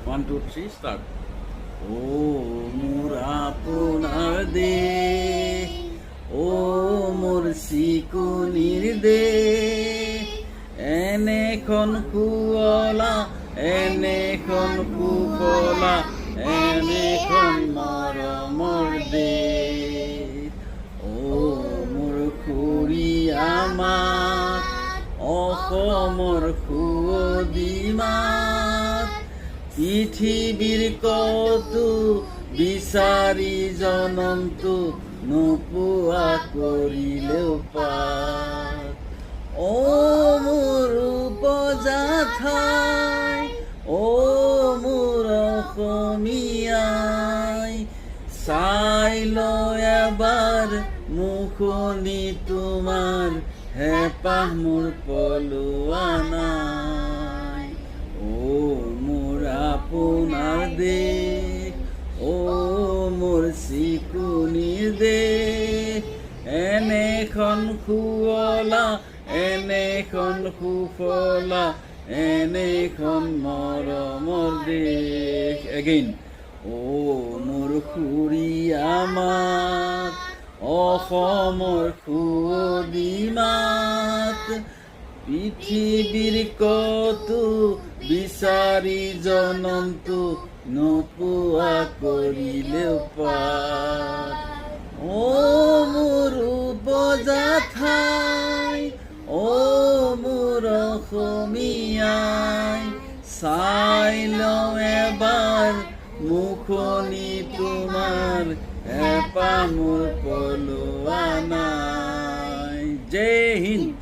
1 2 3 start. ও মোৰ আপনাৰ দেশ, ও মোৰ চিকুনিৰ দেশ, এনেখন কুঁৱলা, এনেখন কুফলা, এনেখন মৰমৰ দেশ। ও মোৰ খুৰীয়া মাত, অসমৰ সুৱদী মাত, পৃথিৱীৰ কতো বিচাৰি জনমটো নোপোৱা কৰিলেও পাত। ও মোৰ উপজা ঠাই, ও মোৰ অসমীয়াই, চাই লৈ এবাৰ মুখনি তোমাৰ, হেঁপাহ মোৰ পলোৱা নাই। ও মোৰ আপোনাৰ দেশ, ও মোৰ চিকুনিৰ দেশ, এনেখন শুৱলা, এনেখন সুফলা, এনেখন মৰমৰ দেশ। এগেইন। ও মোৰ খুৰীয়া মাত, অসমৰ সুৱদী মাত, পৃথিৱীৰ কতো বিচাৰি জনমটো নোপোৱা কৰিলেও পাত। ও মোৰ উপজা ঠাই, ও মোৰ অসমীয়াই, চাই লওঁ এবাৰ মুখনি তোমাৰ, হেঁপাহ মোৰ পলোৱা নাই। জয় হিন্দ।